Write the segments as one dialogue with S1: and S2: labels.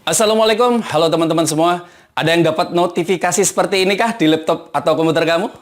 S1: Assalamualaikum, halo teman-teman semua. Ada yang dapat notifikasi seperti ini kah di laptop atau komputer kamu?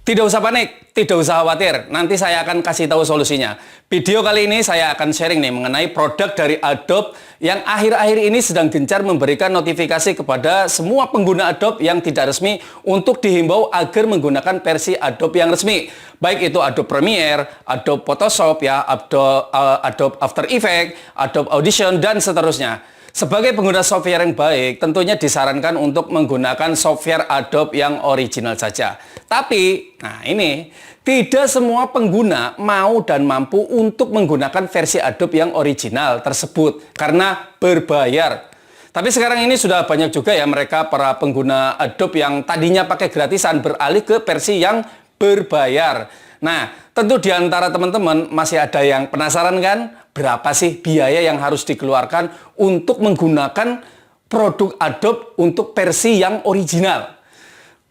S1: Tidak usah panik, tidak usah khawatir. Nanti saya akan kasih tahu solusinya. Video kali ini saya akan sharing nih mengenai produk dari Adobe yang akhir-akhir ini sedang gencar memberikan notifikasi kepada semua pengguna Adobe yang tidak resmi untuk dihimbau agar menggunakan versi Adobe yang resmi. Baik itu Adobe Premiere, Adobe Photoshop, ya, Adobe After Effects, Adobe Audition, dan seterusnya. Sebagai pengguna software yang baik, tentunya disarankan untuk menggunakan software Adobe yang original saja. Tapi, nah ini, tidak semua pengguna mau dan mampu untuk menggunakan versi Adobe yang original tersebut karena berbayar. Tapi sekarang ini sudah banyak juga ya mereka para pengguna Adobe yang tadinya pakai gratisan beralih ke versi yang berbayar. Nah, tentu di antara teman-teman masih ada yang penasaran kan? Berapa sih biaya yang harus dikeluarkan untuk menggunakan produk Adobe untuk versi yang original?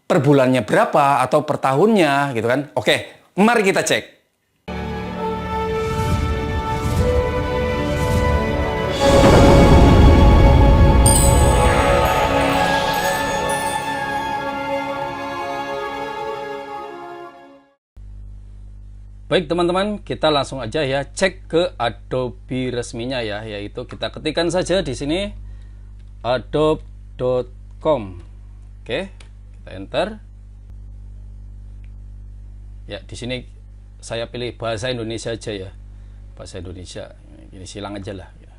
S1: Per bulannya berapa atau per tahunnya gitu kan? Oke, mari kita cek. Baik teman-teman, kita langsung aja ya cek ke Adobe resminya ya, yaitu kita ketikkan saja di sini adobe.com. Oke, kita enter. Ya, di sini saya pilih bahasa Indonesia aja ya. Bahasa Indonesia. Ini silang aja lah ya.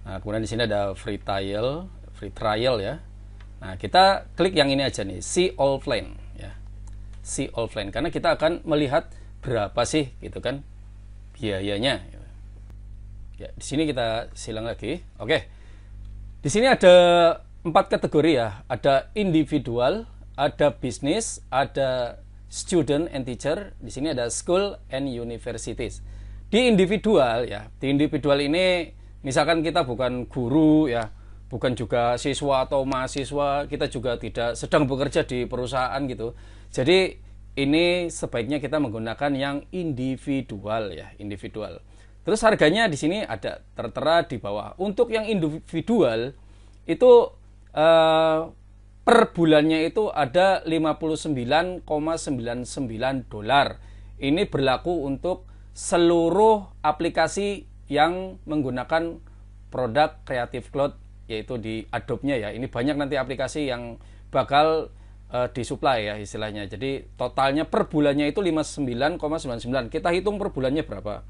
S1: Nah, kemudian di sini ada free trial ya. Nah, kita klik yang ini aja nih, see all plan ya. See all plan karena kita akan melihat berapa sih gitu kan biayanya ya. Di sini kita silang lagi. Oke, di sini ada 4 kategori ya, ada individual, ada bisnis, ada student and teacher, di sini ada school and universities. Di individual ya, di individual ini misalkan kita bukan guru ya, bukan juga siswa atau mahasiswa, kita juga tidak sedang bekerja di perusahaan gitu, jadi ini sebaiknya kita menggunakan yang individual ya, individual. Terus harganya di sini ada tertera di bawah. Untuk yang individual itu per bulannya itu ada $59,99. Ini berlaku untuk seluruh aplikasi yang menggunakan produk Creative Cloud, yaitu di Adobe-nya ya. Ini banyak nanti aplikasi yang bakal disuplai ya istilahnya. Jadi totalnya per bulannya itu 59,99. Kita hitung per bulannya berapa?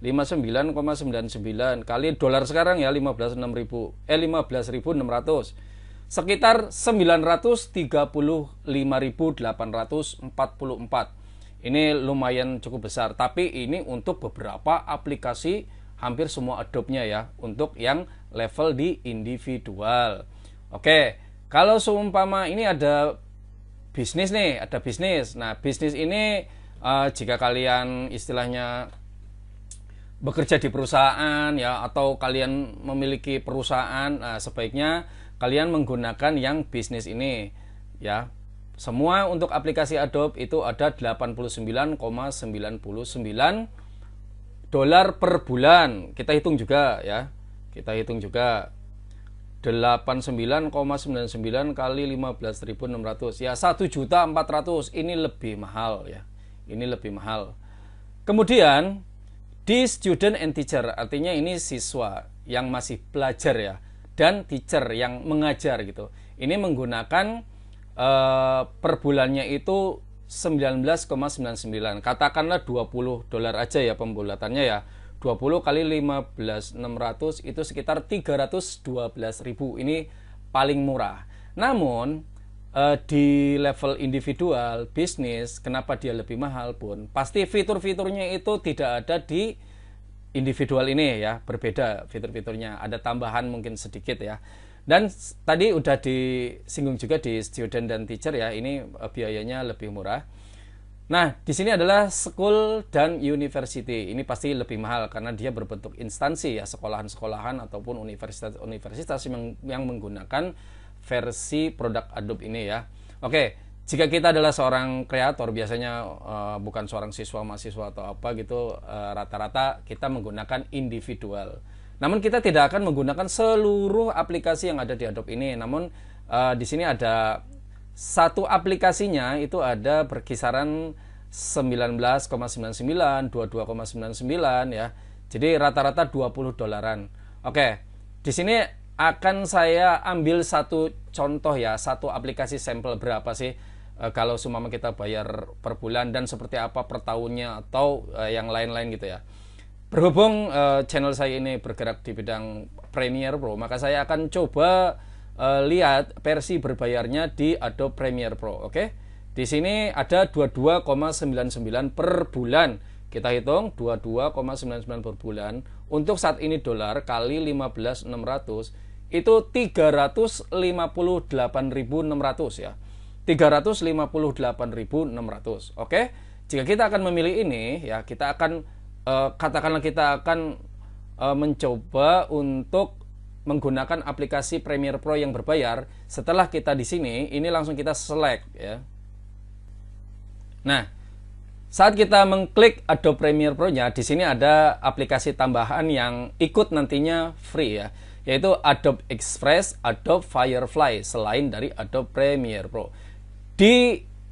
S1: 59,99 kali dolar sekarang ya 15.600. Sekitar 935.844. Ini lumayan cukup besar, tapi ini untuk beberapa aplikasi hampir semua Adobe-nya ya, untuk yang level di individual. Oke, kalau seumpama ini ada bisnis nih, ada bisnis. Nah, bisnis ini jika kalian istilahnya bekerja di perusahaan ya, atau kalian memiliki perusahaan, nah, sebaiknya kalian menggunakan yang bisnis ini ya. Semua untuk aplikasi Adobe itu ada $89,99 per bulan. Kita hitung juga ya. Kita hitung juga 89,99 kali 15.600 ya 1.400.000. Ini lebih mahal ya. Ini lebih mahal. Kemudian di student and teacher, artinya ini siswa yang masih belajar ya, dan teacher yang mengajar gitu. Ini menggunakan per bulannya itu 19,99. Katakanlah $20 aja ya pembulatannya ya. 20 kali 15.600 itu sekitar 312.000. Ini paling murah. Namun di level individual, bisnis, kenapa dia lebih mahal pun? Pasti fitur-fiturnya itu tidak ada di individual ini ya, berbeda fitur-fiturnya. Ada tambahan mungkin sedikit ya. Dan tadi udah disinggung juga di student dan teacher ya, ini biayanya lebih murah. Nah, di sini adalah school dan university. Ini pasti lebih mahal karena dia berbentuk instansi ya, sekolahan-sekolahan ataupun universitas-universitas yang menggunakan versi produk Adobe ini ya. Oke, jika kita adalah seorang kreator, biasanya bukan seorang siswa, mahasiswa atau apa gitu, rata-rata kita menggunakan individual. Namun kita tidak akan menggunakan seluruh aplikasi yang ada di Adobe ini. Namun di sini ada satu aplikasinya itu ada berkisaran 19,99, 22,99 ya. Jadi rata-rata $20. Oke, di sini akan saya ambil satu contoh ya, satu aplikasi sampel berapa sih kalau seumpama kita bayar per bulan dan seperti apa per tahunnya atau yang lain-lain gitu ya. Berhubung channel saya ini bergerak di bidang Premiere Pro, maka saya akan coba lihat versi berbayarnya di Adobe Premiere Pro. Oke. Di sini ada 22,99 per bulan. Kita hitung 22,99 per bulan. Untuk saat ini dolar kali 15.600 itu 358.600 ya. 358.600. Oke. Jika kita akan memilih ini ya, kita akan katakanlah kita akan mencoba untuk menggunakan aplikasi Premiere Pro yang berbayar. Setelah kita di sini, ini langsung kita select ya. Nah, saat kita mengklik Adobe Premiere Pro-nya, di sini ada aplikasi tambahan yang ikut nantinya free ya, yaitu Adobe Express, Adobe Firefly selain dari Adobe Premiere Pro.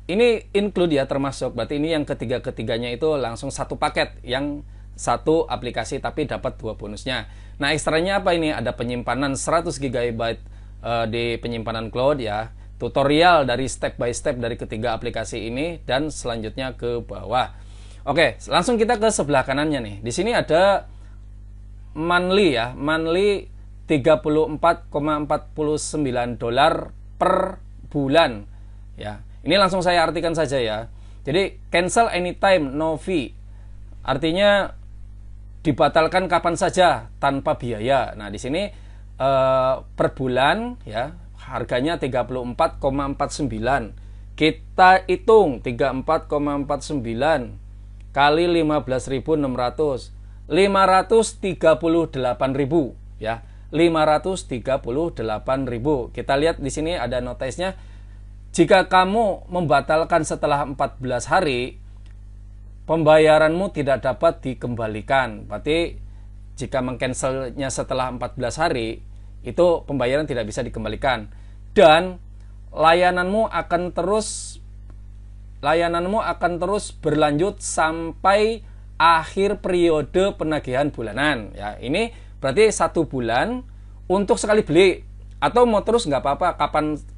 S1: Ini include ya, termasuk, berarti ini yang ketiga-ketiganya itu langsung satu paket, yang satu aplikasi tapi dapat 2 bonusnya. Nah, ekstranya apa ini? Ada penyimpanan 100 GB di penyimpanan cloud ya, tutorial dari step by step dari ketiga aplikasi ini, dan selanjutnya ke bawah. Oke, langsung kita ke sebelah kanannya nih. Di sini ada monthly ya, monthly $34,49 per bulan. Ya, ini langsung saya artikan saja ya. Jadi cancel anytime, no fee. Artinya dibatalkan kapan saja tanpa biaya. Nah, di sini per bulan ya harganya 34,49. Kita hitung 34,49 kali 15.600, 538.000 ya. 538.000. Kita lihat di sini ada notisnya. Jika kamu membatalkan setelah 14 hari, pembayaranmu tidak dapat dikembalikan. Berarti jika mengcancelnya setelah 14 hari, itu pembayaran tidak bisa dikembalikan. Dan layananmu akan terus berlanjut sampai akhir periode penagihan bulanan. Ya, ini berarti 1 bulan untuk sekali beli. Atau mau terus nggak apa-apa,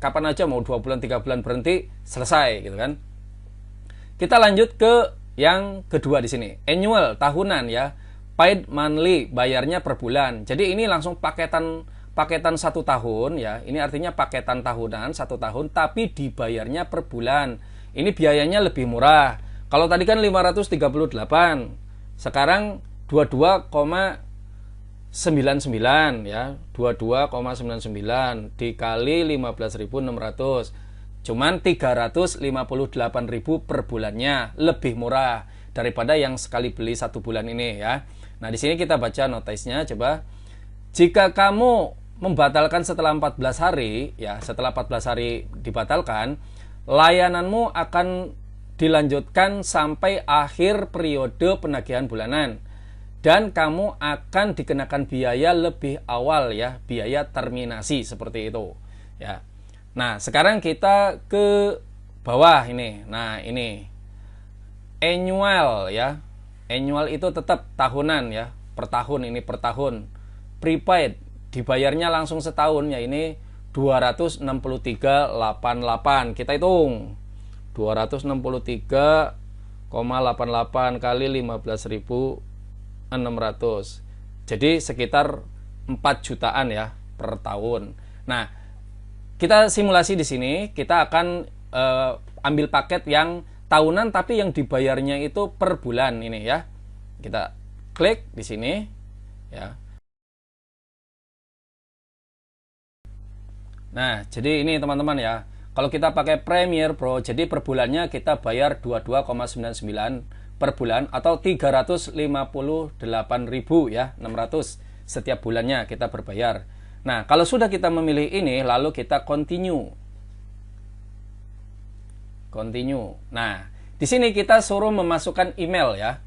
S1: kapan aja, mau 2 bulan, 3 bulan berhenti, selesai gitu kan. Kita lanjut ke yang kedua di sini, annual, tahunan ya, paid monthly, bayarnya per bulan. Jadi ini langsung paketan 1 tahun ya. Ini artinya paketan tahunan 1 tahun, tapi dibayarnya per bulan. Ini biayanya lebih murah. Kalau tadi kan 538, sekarang 22,99 ya, 22,99 dikali 15.600, cuman 358.000 per bulannya, lebih murah daripada yang sekali beli 1 bulan ini ya. Nah, di sini kita baca notisnya coba. Jika kamu membatalkan setelah 14 hari ya, setelah 14 hari dibatalkan, layananmu akan dilanjutkan sampai akhir periode penagihan bulanan. Dan kamu akan dikenakan biaya lebih awal ya, biaya terminasi seperti itu ya. Nah, sekarang kita ke bawah ini. Nah, ini annual ya. Annual itu tetap tahunan ya, per tahun, ini per tahun. Prepaid dibayarnya langsung setahun ya, ini 263,88. Kita hitung 263,88 kali 15.600. Jadi sekitar 4 jutaan ya per tahun. Nah, kita simulasi di sini, kita akan ambil paket yang tahunan tapi yang dibayarnya itu per bulan ini ya. Kita klik di sini ya. Nah, jadi ini teman-teman ya. Kalau kita pakai Premiere Pro, jadi per bulannya kita bayar 22,99 per bulan atau 358.600 ya, 600 setiap bulannya kita berbayar. Nah, kalau sudah kita memilih ini, lalu kita continue. continue. Nah, di sini kita suruh memasukkan email ya.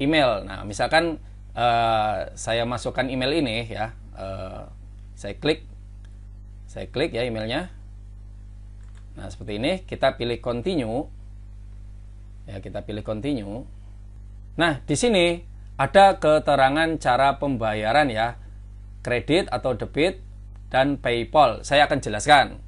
S1: Email. Nah, misalkan saya masukkan email ini ya. Saya klik ya emailnya. Nah, seperti ini, kita pilih continue. Ya, kita pilih continue. Nah, di sini ada keterangan cara pembayaran ya. Kredit atau debit dan PayPal. Saya akan jelaskan.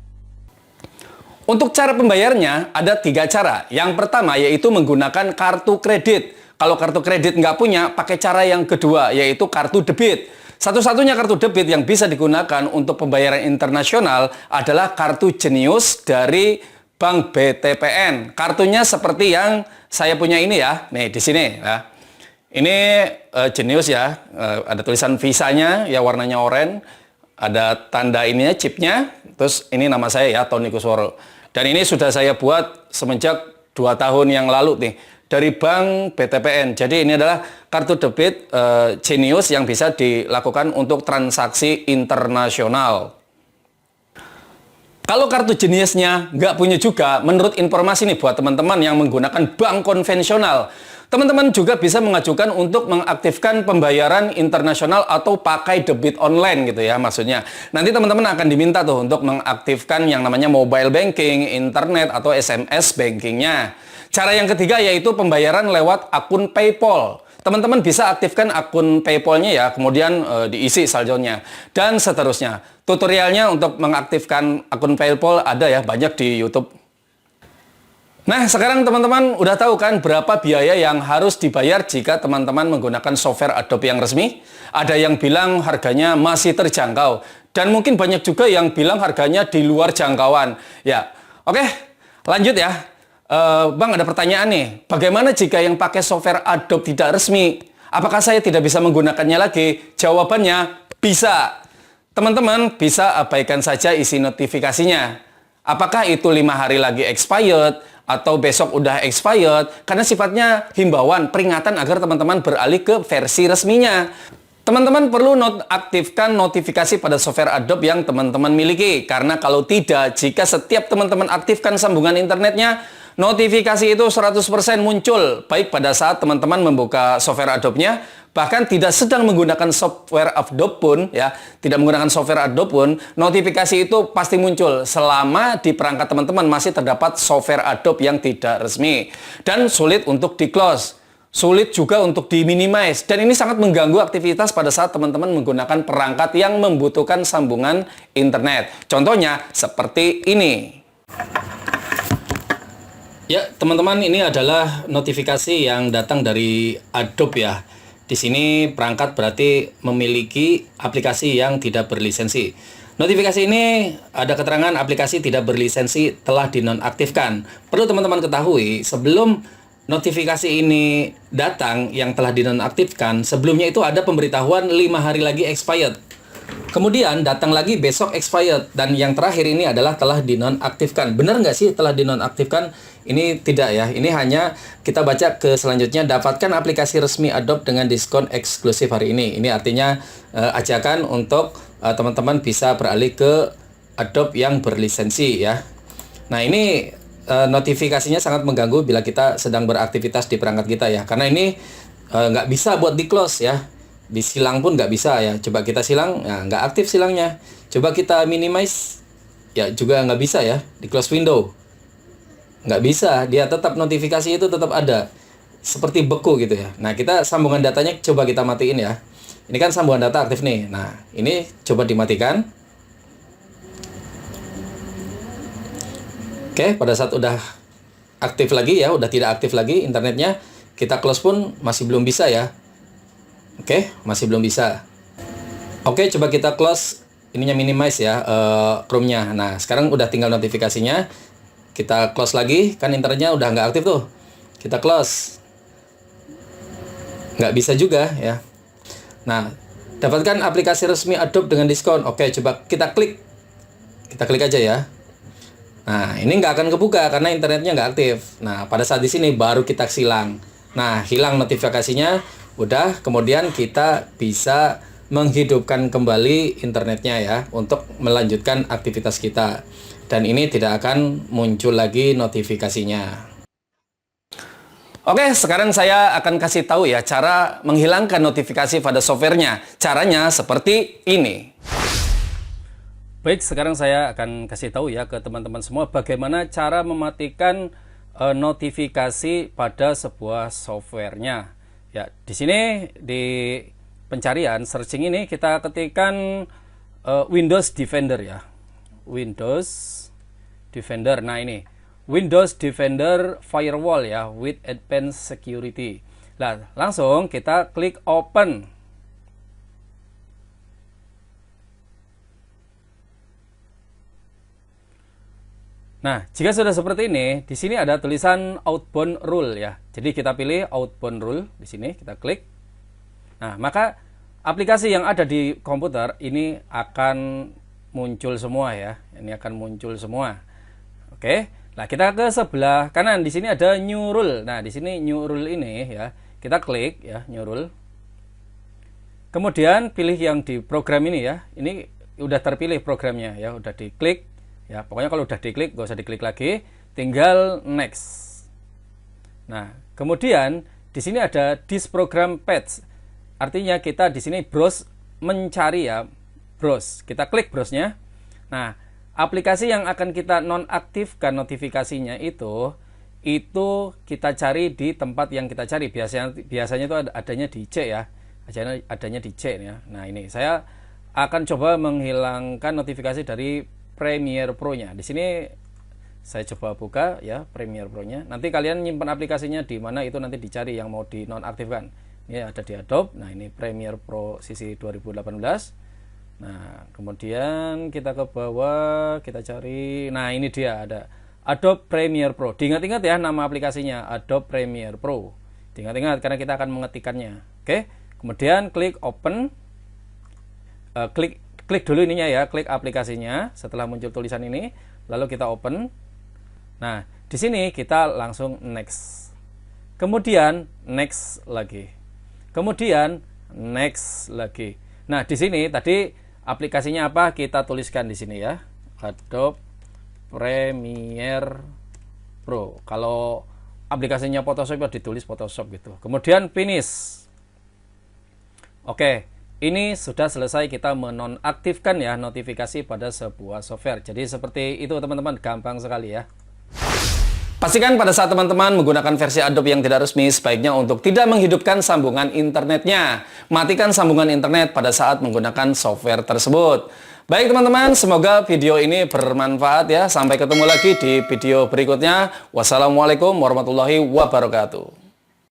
S1: Untuk cara pembayarnya ada 3 cara. Yang pertama yaitu menggunakan kartu kredit. Kalau kartu kredit nggak punya, pakai cara yang kedua, yaitu kartu debit. Satu-satunya kartu debit yang bisa digunakan untuk pembayaran internasional adalah kartu Jenius dari Bank BTPN. Kartunya seperti yang saya punya ini ya. Nih, di sini ya. Ini Jenius ya. Ada tulisan visanya, ya warnanya oranye. Ada tanda ininya, chipnya. Terus ini nama saya ya, Tony Kusworo. Dan ini sudah saya buat semenjak 2 tahun yang lalu nih. Dari Bank BTPN. Jadi ini adalah kartu debit Jenius yang bisa dilakukan untuk transaksi internasional. Kalau kartu Jeniusnya nggak punya juga, menurut informasi nih buat teman-teman yang menggunakan bank konvensional, teman-teman juga bisa mengajukan untuk mengaktifkan pembayaran internasional atau pakai debit online gitu ya maksudnya. Nanti teman-teman akan diminta tuh untuk mengaktifkan yang namanya mobile banking, internet atau SMS bankingnya. Cara yang ketiga yaitu pembayaran lewat akun PayPal. Teman-teman bisa aktifkan akun PayPal-nya ya, kemudian diisi saldonya dan seterusnya. Tutorialnya untuk mengaktifkan akun PayPal ada ya, banyak di YouTube. Nah, sekarang teman-teman udah tahu kan berapa biaya yang harus dibayar jika teman-teman menggunakan software Adobe yang resmi? Ada yang bilang harganya masih terjangkau dan mungkin banyak juga yang bilang harganya di luar jangkauan. Ya, oke, lanjut ya. Bang, ada pertanyaan nih. Bagaimana jika yang pakai software Adobe tidak resmi? Apakah saya tidak bisa menggunakannya lagi? Jawabannya, bisa. Teman-teman bisa abaikan saja isi notifikasinya. Apakah itu 5 hari lagi expired atau besok udah expired? Karena sifatnya himbauan, peringatan agar teman-teman beralih ke versi resminya. Teman-teman perlu aktifkan notifikasi pada software Adobe yang teman-teman miliki. Karena kalau tidak, jika setiap teman-teman aktifkan sambungan internetnya, notifikasi itu 100% muncul, baik pada saat teman-teman membuka software Adobe-nya, bahkan tidak sedang menggunakan software Adobe pun, ya, tidak menggunakan software Adobe pun, notifikasi itu pasti muncul selama di perangkat teman-teman masih terdapat software Adobe yang tidak resmi. Dan sulit untuk di-close, sulit juga untuk di-minimize, dan ini sangat mengganggu aktivitas pada saat teman-teman menggunakan perangkat yang membutuhkan sambungan internet. Contohnya seperti ini. Ya, teman-teman, ini adalah notifikasi yang datang dari Adobe ya. Di sini perangkat berarti memiliki aplikasi yang tidak berlisensi. Notifikasi ini ada keterangan aplikasi tidak berlisensi telah dinonaktifkan. Perlu teman-teman ketahui, sebelum notifikasi ini datang yang telah dinonaktifkan, sebelumnya itu ada pemberitahuan 5 hari lagi expired. Kemudian datang lagi besok expired, dan yang terakhir ini adalah telah dinonaktifkan. Benar nggak sih telah dinonaktifkan? Ini tidak ya, ini hanya kita baca ke selanjutnya, dapatkan aplikasi resmi Adobe dengan diskon eksklusif hari ini. Ini artinya ajakan untuk teman-teman bisa beralih ke Adobe yang berlisensi ya. Nah, ini notifikasinya sangat mengganggu bila kita sedang beraktivitas di perangkat kita ya, karena ini nggak bisa buat di close ya. Di silang pun nggak bisa ya. Coba kita silang, ya nggak aktif silangnya. Coba kita minimize, ya juga nggak bisa ya. Di close window nggak bisa, dia tetap notifikasi itu tetap ada, seperti beku gitu ya. Nah, kita sambungan datanya coba kita matiin ya. Ini kan sambungan data aktif nih. Nah, ini coba dimatikan. Oke, pada saat udah aktif lagi ya, udah tidak aktif lagi internetnya, kita close pun masih belum bisa ya. Oke, masih belum bisa. Oke, coba kita close ininya, minimize ya, Chrome-nya. Nah, sekarang udah tinggal notifikasinya. Kita close lagi, kan internetnya udah nggak aktif tuh. Kita close. Nggak bisa juga ya. Nah, dapatkan aplikasi resmi Adobe dengan diskon. Oke, coba kita klik. Kita klik aja ya. Nah, ini nggak akan kebuka karena internetnya nggak aktif. Nah, pada saat di sini baru kita silang. Nah, hilang notifikasinya. Udah, kemudian kita bisa menghidupkan kembali internetnya ya untuk melanjutkan aktivitas kita. dan ini tidak akan muncul lagi notifikasinya. Oke, sekarang saya akan kasih tahu ya cara menghilangkan notifikasi pada softwarenya. Caranya seperti ini. Baik, sekarang saya akan kasih tahu ya ke teman-teman semua bagaimana cara mematikan notifikasi pada sebuah softwarenya. Ya, di sini di pencarian searching ini kita ketikkan Windows Defender ya. Windows Defender. Nah, ini Windows Defender Firewall ya with Advanced Security. Nah, langsung kita klik open. Nah, jika sudah seperti ini, di sini ada tulisan outbound rule ya. Jadi kita pilih outbound rule di sini, kita klik. Nah, maka aplikasi yang ada di komputer ini akan muncul semua ya. Ini akan muncul semua. Oke. Nah, kita ke sebelah kanan. Di sini ada new rule. Nah, di sini new rule ini ya, kita klik ya new rule. Kemudian pilih yang di program ini ya. Ini udah terpilih programnya ya, udah diklik. Ya, pokoknya kalau udah diklik, gak usah diklik lagi, tinggal next. Nah, kemudian di sini ada this program page. Artinya kita di sini browse mencari ya, browse. Kita klik browse-nya. Nah, aplikasi yang akan kita nonaktifkan notifikasinya itu kita cari di tempat yang kita cari. Biasanya itu adanya di C ya. Adanya di C ya. Nah, ini saya akan coba menghilangkan notifikasi dari Premiere Pro-nya. Di sini saya coba buka ya Premiere Pro-nya. Nanti kalian nyimpan aplikasinya di mana itu nanti dicari yang mau dinonaktifkan. Ini ada di Adobe. Nah, ini Premiere Pro sisi 2018. Nah, kemudian kita ke bawah, kita cari. Nah, ini dia ada Adobe Premiere Pro. Diingat-ingat ya nama aplikasinya Adobe Premiere Pro. Diingat-ingat karena kita akan mengetikkannya. Oke. Kemudian klik open. Klik dulu ininya ya, klik aplikasinya setelah muncul tulisan ini, lalu kita open. Nah, di sini kita langsung next. Kemudian next lagi. Kemudian next lagi. Nah, di sini tadi aplikasinya apa? Kita tuliskan di sini ya. Adobe Premiere Pro. Kalau aplikasinya Photoshop ya ditulis Photoshop gitu. Kemudian finish. Oke. Ini sudah selesai kita menonaktifkan ya notifikasi pada sebuah software. Jadi seperti itu teman-teman, gampang sekali ya. Pastikan pada saat teman-teman menggunakan versi Adobe yang tidak resmi, sebaiknya untuk tidak menghidupkan sambungan internetnya. Matikan sambungan internet pada saat menggunakan software tersebut. Baik teman-teman, semoga video ini bermanfaat ya. Sampai ketemu lagi di video berikutnya. Wassalamualaikum warahmatullahi wabarakatuh.